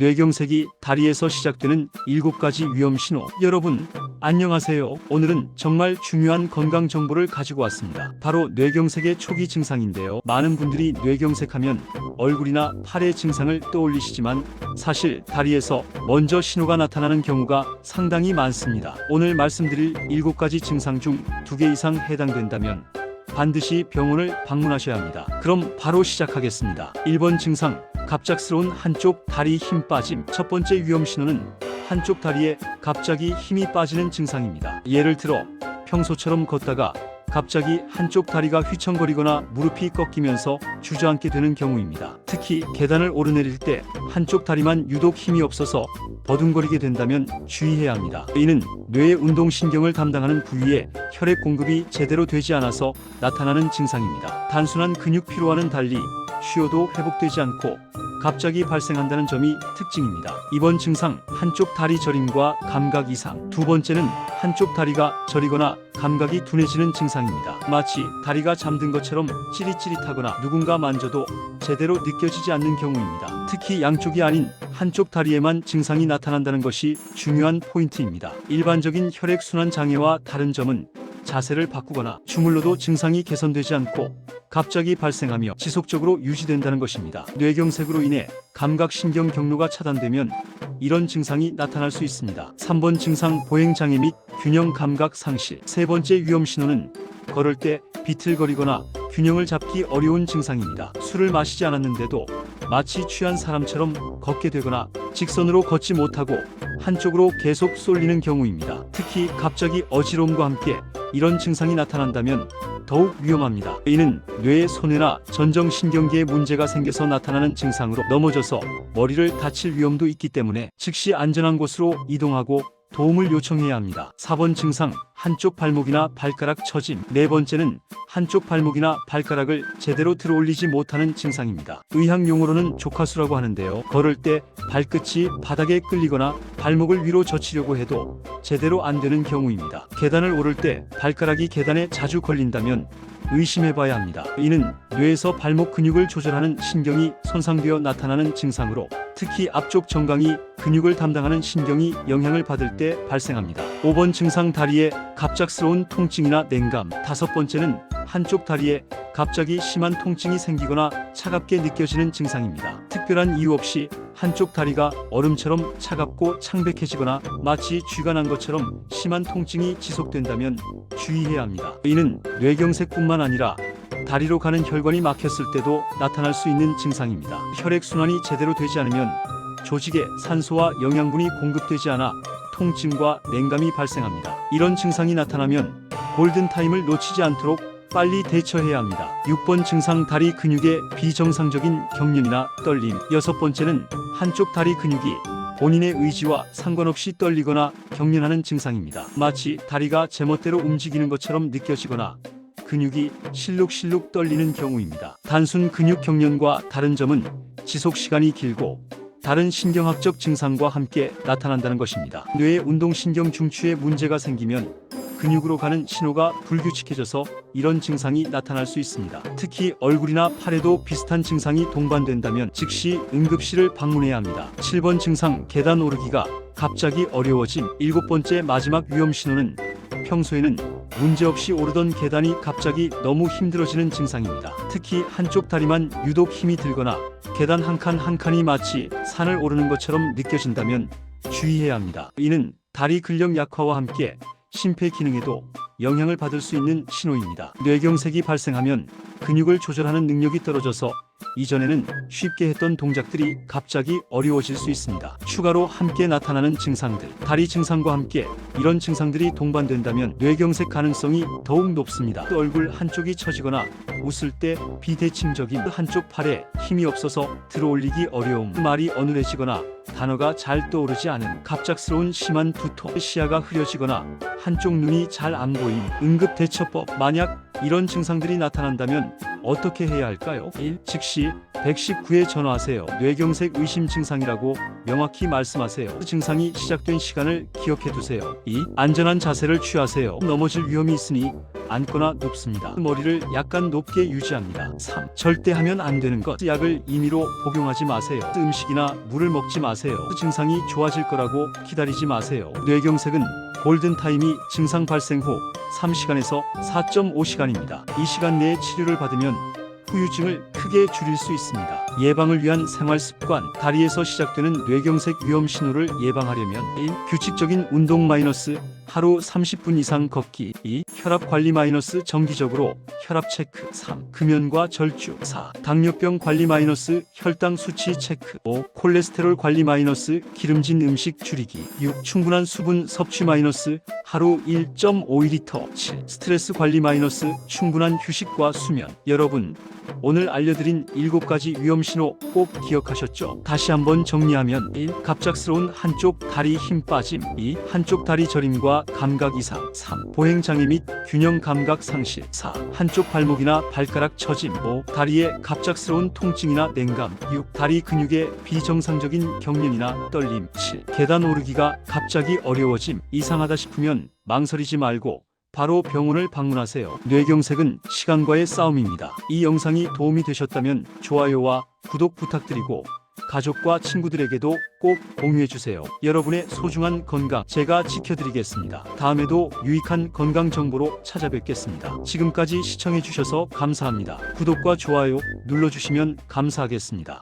뇌경색이 다리에서 시작되는 7가지 위험 신호. 여러분 안녕하세요. 오늘은 정말 중요한 건강 정보를 가지고 왔습니다. 바로 뇌경색의 초기 증상인데요. 많은 분들이 뇌경색하면 얼굴이나 팔의 증상을 떠올리시지만 사실 다리에서 먼저 신호가 나타나는 경우가 상당히 많습니다. 오늘 말씀드릴 7가지 증상 중 2개 이상 해당된다면 반드시 병원을 방문하셔야 합니다. 그럼 바로 시작하겠습니다. 1번 증상, 갑작스러운 한쪽 다리 힘 빠짐. 첫 번째 위험 신호는 한쪽 다리에 갑자기 힘이 빠지는 증상입니다. 예를 들어 평소처럼 걷다가 갑자기 한쪽 다리가 휘청거리거나 무릎이 꺾이면서 주저앉게 되는 경우입니다. 특히 계단을 오르내릴 때 한쪽 다리만 유독 힘이 없어서 버둥거리게 된다면 주의해야 합니다. 이는 뇌의 운동신경을 담당하는 부위에 혈액 공급이 제대로 되지 않아서 나타나는 증상입니다. 단순한 근육 피로와는 달리 쉬어도 회복되지 않고 갑자기 발생한다는 점이 특징입니다. 이번 증상, 한쪽 다리 저림과 감각 이상. 두 번째는 한쪽 다리가 저리거나 감각이 둔해지는 증상입니다. 마치 다리가 잠든 것처럼 찌릿찌릿하거나 누군가 만져도 제대로 느껴지지 않는 경우입니다. 특히 양쪽이 아닌 한쪽 다리에만 증상이 나타난다는 것이 중요한 포인트입니다. 일반적인 혈액순환 장애와 다른 점은 자세를 바꾸거나 주물러도 증상이 개선되지 않고 갑자기 발생하며 지속적으로 유지된다는 것입니다. 뇌경색으로 인해 감각신경 경로가 차단되면 이런 증상이 나타날 수 있습니다. 3번 증상, 보행장애 및 균형 감각 상실. 세 번째 위험 신호는 걸을 때 비틀거리거나 균형을 잡기 어려운 증상입니다. 술을 마시지 않았는데도 마치 취한 사람처럼 걷게 되거나 직선으로 걷지 못하고 한쪽으로 계속 쏠리는 경우입니다. 특히 갑자기 어지러움과 함께 이런 증상이 나타난다면 더욱 위험합니다. 이는 뇌의 손해나 전정신경계에 문제가 생겨서 나타나는 증상으로 넘어져서 머리를 다칠 위험도 있기 때문에 즉시 안전한 곳으로 이동하고 도움을 요청해야 합니다. 4번 증상, 한쪽 발목이나 발가락 처짐. 네 번째는 한쪽 발목이나 발가락을 제대로 들어 올리지 못하는 증상입니다. 의학 용어로는 족하수라고 하는데요. 걸을 때 발끝이 바닥에 끌리거나 발목을 위로 젖히려고 해도 제대로 안 되는 경우입니다. 계단을 오를 때 발가락이 계단에 자주 걸린다면 의심해봐야 합니다. 이는 뇌에서 발목 근육을 조절하는 신경이 손상되어 나타나는 증상으로 특히 앞쪽 정강이 근육을 담당하는 신경이 영향을 받을 때 발생합니다. 5번 증상, 다리에 갑작스러운 통증이나 냉감. 다섯 번째는 한쪽 다리에 갑자기 심한 통증이 생기거나 차갑게 느껴지는 증상입니다. 특별한 이유 없이 한쪽 다리가 얼음처럼 차갑고 창백해지거나 마치 쥐가 난 것처럼 심한 통증이 지속된다면 주의해야 합니다. 이는 뇌경색뿐만 아니라 다리로 가는 혈관이 막혔을 때도 나타날 수 있는 증상입니다. 혈액순환이 제대로 되지 않으면 조직에 산소와 영양분이 공급되지 않아 통증과 냉감이 발생합니다. 이런 증상이 나타나면 골든타임을 놓치지 않도록 빨리 대처해야 합니다. 6번 증상, 다리 근육의 비정상적인 경련이나 떨림. 여섯 번째는 한쪽 다리 근육이 본인의 의지와 상관없이 떨리거나 경련하는 증상입니다. 마치 다리가 제멋대로 움직이는 것처럼 느껴지거나 근육이 실룩실룩 떨리는 경우입니다. 단순 근육 경련과 다른 점은 지속 시간이 길고 다른 신경학적 증상과 함께 나타난다는 것입니다. 뇌의 운동신경 중추에 문제가 생기면 근육으로 가는 신호가 불규칙해져서 이런 증상이 나타날 수 있습니다. 특히 얼굴이나 팔에도 비슷한 증상이 동반된다면 즉시 응급실을 방문해야 합니다. 7번 증상, 계단 오르기가 갑자기 어려워짐. 7번째 마지막 위험 신호는 평소에는 문제없이 오르던 계단이 갑자기 너무 힘들어지는 증상입니다. 특히 한쪽 다리만 유독 힘이 들거나 계단 한 칸 한 칸이 마치 산을 오르는 것처럼 느껴진다면 주의해야 합니다. 이는 다리 근력 약화와 함께 심폐 기능에도 영향을 받을 수 있는 신호입니다. 뇌경색이 발생하면 근육을 조절하는 능력이 떨어져서 이전에는 쉽게 했던 동작들이 갑자기 어려워질 수 있습니다. 추가로 함께 나타나는 증상들. 다리 증상과 함께 이런 증상들이 동반된다면 뇌경색 가능성이 더욱 높습니다. 얼굴 한쪽이 처지거나 웃을 때 비대칭적인 한쪽 팔에 힘이 없어서 들어올리기 어려움, 말이 어눌해지거나 단어가 잘 떠오르지 않은 갑작스러운 심한 두통, 시야가 흐려지거나 한쪽 눈이 잘 안 보임. 응급대처법. 만약 이런 증상들이 나타난다면 어떻게 해야 할까요? 1. 즉시 119에 전화하세요. 뇌경색 의심 증상이라고 명확히 말씀하세요. 증상이 시작된 시간을 기억해 두세요. 2. 안전한 자세를 취하세요. 넘어질 위험이 있으니 앉거나 눕습니다. 머리를 약간 높게 유지합니다. 3. 절대 하면 안 되는 것. 약을 임의로 복용하지 마세요. 음식이나 물을 먹지 마세요. 증상이 좋아질 거라고 기다리지 마세요. 뇌경색은 골든타임이 증상 발생 후 3시간에서 4.5시간입니다. 이 시간 내에 치료를 받으면 후유증을 크게 줄일 수 있습니다. 예방을 위한 생활습관. 다리에서 시작되는 뇌경색 위험 신호를 예방하려면 1. 규칙적인 운동 하루 30분 이상 걷기. 2. 혈압관리 정기적으로 혈압 체크. 3. 금연과 절주. 4. 당뇨병 관리 혈당 수치 체크. 5. 콜레스테롤 관리 기름진 음식 줄이기. 6. 충분한 수분 섭취 하루 1.5리터. 7. 스트레스 관리 충분한 휴식과 수면. 여러분, 오늘 알려드린 7가지 위험 신호 꼭 기억하셨죠? 다시 한번 정리하면 1. 갑작스러운 한쪽 다리 힘 빠짐. 2. 한쪽 다리 저림과 감각 이상. 3. 보행장애 및 균형 감각 상실. 4. 한쪽 발목이나 발가락 처짐. 5. 다리에 갑작스러운 통증이나 냉감. 6. 다리 근육의 비정상적인 경련이나 떨림. 7. 계단 오르기가 갑자기 어려워짐. 이상하다 싶으면 망설이지 말고 바로 병원을 방문하세요. 뇌경색은 시간과의 싸움입니다. 이 영상이 도움이 되셨다면 좋아요와 구독 부탁드리고 가족과 친구들에게도 꼭 공유해주세요. 여러분의 소중한 건강 제가 지켜드리겠습니다. 다음에도 유익한 건강 정보로 찾아뵙겠습니다. 지금까지 시청해주셔서 감사합니다. 구독과 좋아요 눌러주시면 감사하겠습니다.